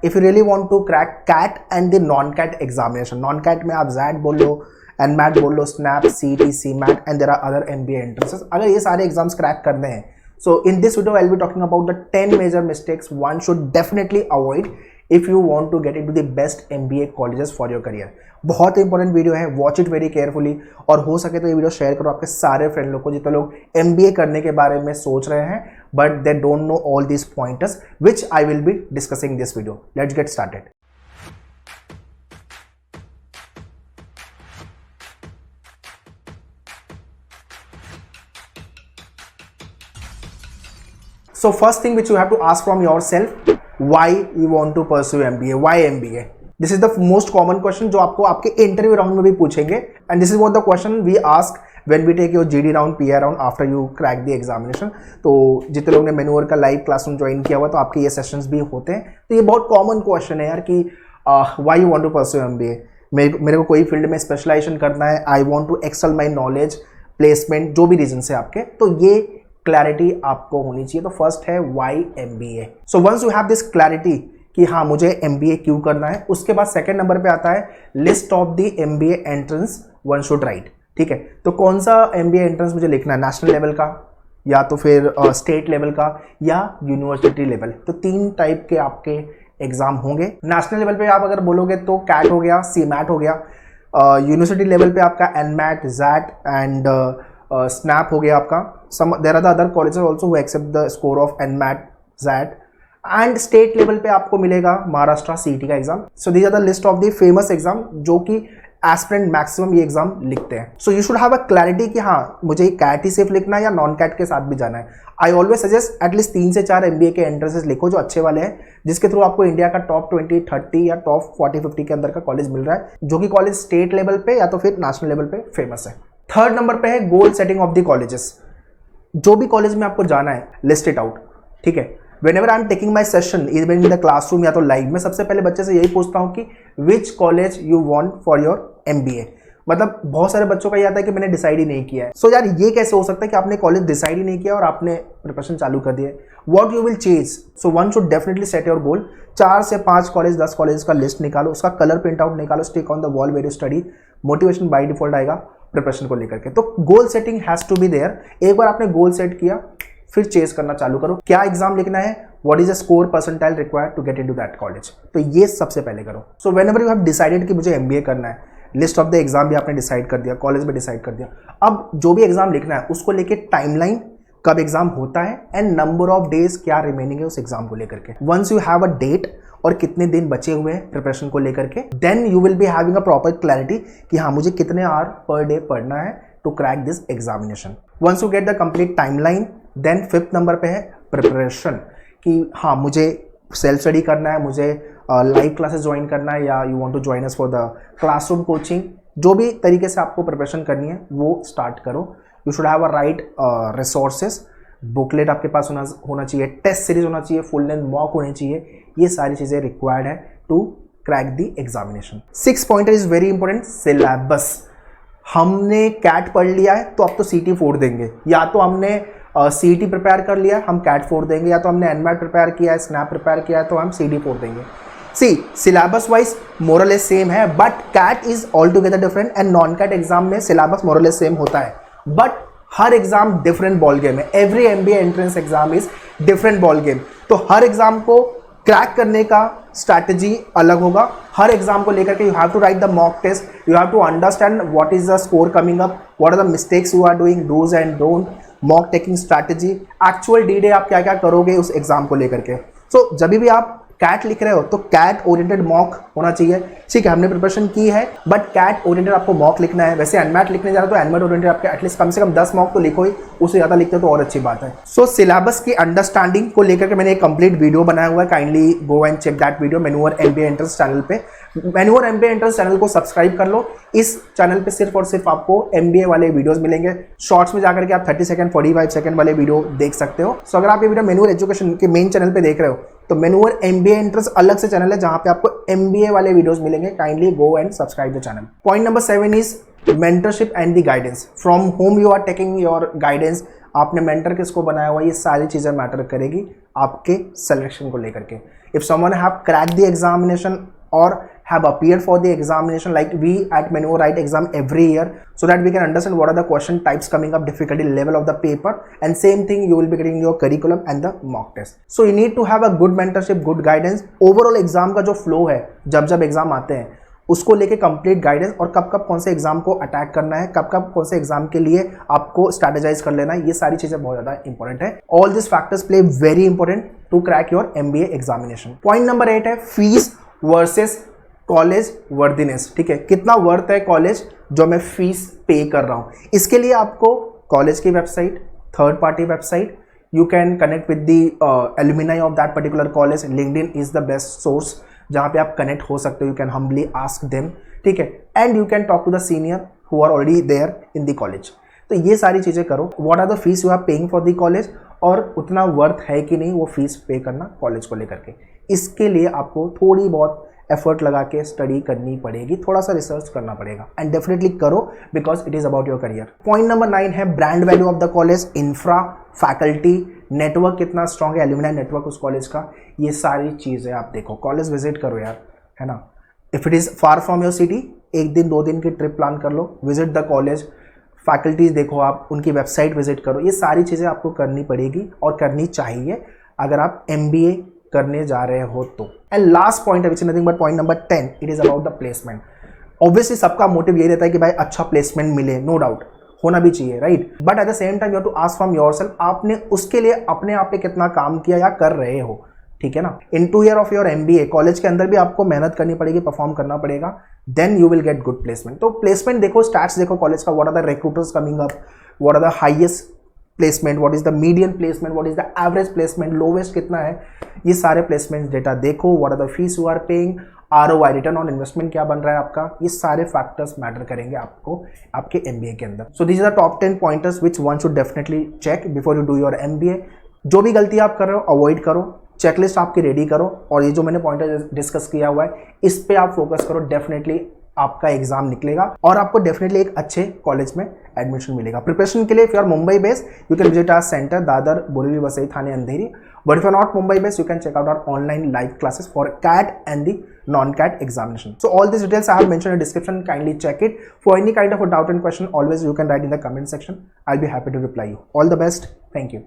If you really want to crack CAT and the non CAT examination, non CAT में आप XAT बोल लो, NMAT बोल लो, SNAP, CET, CMAT and there are other MBA entrances, अगर ये सारे एग्जाम्स क्रैक करने हैं, so in this video I will be talking about the 10 major mistakes one should definitely avoid if you want to get into the best MBA colleges for your career. बहुत important video है, watch it very carefully, और हो सके तो ये video share करो आपके सारे फ्रेंड लोग को जितने लोग एमबीए करने के बारे में सोच रहे हैं but they don't know all these pointers which I will be discussing this video. Let's get started. So first thing which you have to ask from yourself, why you want to pursue MBA? Why MBA? This is the most common question जो आपको आपके interview round में भी पूछेंगे, and this is what the question we ask when we take your GD round, PR round after you crack the examination। तो जितने लोग ने मेन्यूअर का लाइव क्लासरूम ज्वाइन किया हुआ तो आपके ये सेशंस भी होते हैं, तो ये बहुत कॉमन क्वेश्चन है यार कि why you want to pursue MBA? मेरे को कोई फील्ड में स्पेशलाइजेशन करना है, I want to excel my knowledge, placement, जो भी रीजन है आपके, तो ये क्लैरिटी आपको होनी चाहिए। तो फर्स्ट है why MBA। So once you have this clarity कि हाँ मुझे MBA क्यों करना है, उसके बाद सेकंड नंबर पे आता है list of the MBA entrance one should write. ठीक है, तो कौन सा MBA एंट्रेंस मुझे लिखना है, नेशनल लेवल का या तो फिर स्टेट लेवल का या यूनिवर्सिटी लेवल। तो तीन टाइप के आपके एग्जाम होंगे। नेशनल लेवल पे आप अगर बोलोगे तो कैट हो गया, सीमैट हो गया, यूनिवर्सिटी लेवल पे आपका एनमैट, जैट एंड स्नैप हो गया आपका। There are the other colleges also who accept the score of NMAT, XAT, and state level पे आपको मिलेगा महाराष्ट्र सीईटी का exam. So these are the list of the famous exam जो कि aspirant maximum ये एग्जाम लिखते हैं। So you should have a clarity कि हाँ मुझे कैट ही सिर्फ लिखना है या नॉन कैट के साथ भी जाना है। आई ऑलवेज सजेस्ट एटलीस्ट 3 से 4 MBA के एंट्रेंसेस लिखो जो अच्छे वाले हैं, जिसके थ्रू आपको इंडिया का टॉप 20, 30 या टॉप 40-50 के अंदर का कॉलेज मिल रहा है, जो कि कॉलेज स्टेट लेवल पे या तो फिर नेशनल लेवल पे फेमस है। थर्ड नंबर पे है goal setting of the colleges. जो भी कॉलेज में आपको जाना है लिस्ट इट आउट। ठीक है, whenever I am taking my session even in the classroom या तो लाइव में, सबसे पहले बच्चे से यही पूछता हूं कि which college you want for your MBA। मतलब बहुत सारे बच्चों का ये आता है कि मैंने डिसाइड ही नहीं किया है। सो यार ये कैसे हो सकता है कि आपने कॉलेज डिसाइड ही नहीं किया और आपने प्रिपरेशन चालू कर दिया। What you will change? So one should definitely set your goal. 4 से 5 कॉलेज, 10 कॉलेज का लिस्ट निकालो, उसका कलर प्रिंट आउट निकालो, stick on the wall where you study. Motivation by default आएगा प्रिपरेशन को लेकर के। तो goal setting has to be there. एक बार आपने गोल सेट किया फिर चेस करना चालू करो। क्या एग्जाम लिखना है, what is the score percentile required to get into that college, तो ये सबसे पहले करो। So whenever you have decided कि मुझे MBA करना है, लिस्ट ऑफ द एग्जाम भी आपने डिसाइड कर दिया, कॉलेज में डिसाइड कर दिया, अब जो भी एग्जाम लिखना है उसको लेके टाइमलाइन, कब एग्जाम होता है एंड नंबर ऑफ डेज क्या रिमेनिंग है उस एग्जाम को लेकर के। Once you have a date और कितने दिन बचे हुए हैं प्रिपरेशन को लेकर के, then you will be having a proper clarity कि हाँ मुझे कितने आवर पर डे पढ़ना है to crack this examination. Once you get the complete timeline, then 5th number पे है प्रिपरेशन कि हाँ मुझे सेल्फ स्टडी करना है, मुझे लाइव क्लासेस ज्वाइन करना है या you want to join us for the classroom coaching. जो भी तरीके से आपको प्रिपरेशन करनी है वो स्टार्ट करो। You should have a right resources, booklet आपके पास होना चाहिए, टेस्ट सीरीज होना चाहिए, फुल लेंथ मॉक होनी चाहिए, ये सारी चीज़ें रिक्वायर्ड है to crack the examination. 6th pointer is very important, syllabus. हमने कैट पढ़ लिया है तो अब तो CT 4 देंगे, या तो हमने CT प्रिपेयर कर लिया हम कैट 4 देंगे, या तो हमने एनमैट प्रिपेयर किया है, स्नैप प्रिपेयर किया है तो हम CD 4 देंगे। See syllabus wise more or less same है, but CAT is altogether different and non CAT exam में सिलेबस मोरलेस सेम होता है, बट हर एग्जाम डिफरेंट बॉल गेम है। Every MBA entrance exam is different ball game. तो हर exam को crack करने का स्ट्रैटेजी अलग होगा। हर एग्जाम को लेकर के you have to write the mock test, you have to understand what is the score coming up, what are the mistakes you are doing, do's and don'ts, mock taking strategy, actual D-Day आप क्या क्या करोगे उस exam को लेकर के। सो जब भी आप कैट लिख रहे हो तो कैट ओरिएंटेड मॉक होना चाहिए। ठीक है, हमने प्रिपरेशन की है बट कैट ओरिएंटेड आपको मॉक लिखना है। वैसे एनमैट लिखने जा रहे हो तो एनमैट ओरिएंटेड आपके एटलीस्ट कम से कम 10 मॉक तो लिखो ही, उससे ज़्यादा लिखते हो तो और अच्छी बात है। सो सिलेबस की अंडरस्टैंडिंग को लेकर के मैंने एक कंप्लीट वीडियो बनाया हुआ है, kindly go and check that video मेन्यूअर MBA एंट्रेंस चैनल पे। मेन्यूअर MBA एंट्रेंस चैनल को सब्सक्राइब कर लो। इस चैनल पे सिर्फ और सिर्फ आपको MBA वाले वीडियोस मिलेंगे। शॉर्ट्स में जाकर के आप 30 सेकंड 45 सेकंड वाले वीडियो देख सकते हो। सो अगर आप ये वीडियो मेन्यूअर एजुकेशन के मेन चैनल पे देख रहे हो तो मेन्यूअर MBA एंट्रेंस अलग से चैनल है जहां पे आपको MBA वाले वीडियोस मिलेंगे। Kindly go and subscribe the channel. Point number 7 is mentorship and the guidance. From home you are taking your guidance, आपने मेंटर किसको बनाया हुआ, ये सारी चीज़ें मैटर करेगी आपके सिलेक्शन को लेकर के। If someone have cracked the examination or have appeared for the examination, like we at Menvo write exam every year so that we can understand what are the question types coming up, difficulty level of the paper, and same thing you will be getting your curriculum and the mock test. So you need to have a good mentorship, good guidance. Overall exam का जो flow है, जब जब exam आते हैं उसको लेके complete guidance, और कब कब कौन से एग्जाम को अटैक करना है, कब कब कौन से एग्जाम के लिए आपको स्ट्रैटेजाइज कर लेना है, ये सारी चीजें बहुत ज्यादा इंपॉर्टेंट है. All this factors play very important to crack your MBA examination. Point number 8 है फीस वर्सेस कॉलेज वर्दीनेस. ठीक है, कितना वर्थ है कॉलेज जो मैं फीस पे कर रहा हूं. इसके लिए आपको कॉलेज की website, third party website, you can connect with the alumni of that particular college. LinkedIn is the best source जहाँ पे आप कनेक्ट हो सकते हो. You can humbly ask them. ठीक है, and you can talk to the senior who are already there in the college. तो ये सारी चीज़ें करो. What are the fees you are paying for the college, और उतना वर्थ है कि नहीं वो फीस पे करना कॉलेज को लेकर के. इसके लिए आपको थोड़ी बहुत एफर्ट लगा के स्टडी करनी पड़ेगी, थोड़ा सा रिसर्च करना पड़ेगा, एंड डेफिनेटली करो because it is about your career. Point number 9 है brand value of the college, infra, faculty, network कितना स्ट्रांग है, एल्यूमिनाई नेटवर्क उस कॉलेज का. ये सारी चीज़ें आप देखो, कॉलेज विजिट करो यार, है ना. If it is far from your city, 1 दिन 2 दिन की ट्रिप प्लान कर लो, विजिट द कॉलेज, फैकल्टीज देखो, आप उनकी वेबसाइट विजिट करो. ये सारी चीज़ें आपको करनी पड़ेगी और करनी चाहिए अगर आप MBA करने जा रहे हो तो. एंड लास्ट पॉइंट है which is nothing but point number 10, it is about the placement. Obviously सबका मोटिव यही रहता है कि भाई अच्छा प्लेसमेंट मिले, नो डाउट होना भी चाहिए, right. But at the same time you have to ask from yourself, आपने उसके लिए अपने आप पे कितना काम किया या कर रहे हो. ठीक है ना. इन 2 year of your MBA college के अंदर भी आपको मेहनत करनी पड़ेगी, परफॉर्म करना पड़ेगा, then you will get good placement. तो प्लेसमेंट देखो, स्टैट्स देखो कॉलेज का, what are the recruiters coming up, what are the highest placement, what is the median placement, what is the average placement, lowest कितना है, ये सारे placement data देखो. What are the fees you are paying, ROI return on investment क्या बन रहा है आपका, ये सारे फैक्टर्स मैटर करेंगे आपको आपके MBA के अंदर. So this is the top 10 pointers which one should definitely check before you do your MBA. जो भी गलती आप कर रहे हो अवॉइड करो, चेकलिस्ट आपकी रेडी करो, और ये जो मैंने पॉइंटर डिस्कस किया हुआ है इस पे आप फोकस करो. डेफिनेटली आपका एग्जाम निकलेगा और आपको डेफिनेटली एक अच्छे कॉलेज में एडमिशन मिलेगा. प्रिपरेशन के लिए if you are Mumbai based you can visit our centre, Dadar, Borivali, Vasai, Thane, Andheri. But if you are not Mumbai based you can check out our online live classes for CAT and the non-CAT examination. So all these details I have mentioned in the description. Kindly check it. For any kind of a doubt and question, always you can write in the comment section. I'll be happy to reply you. All the best. Thank you.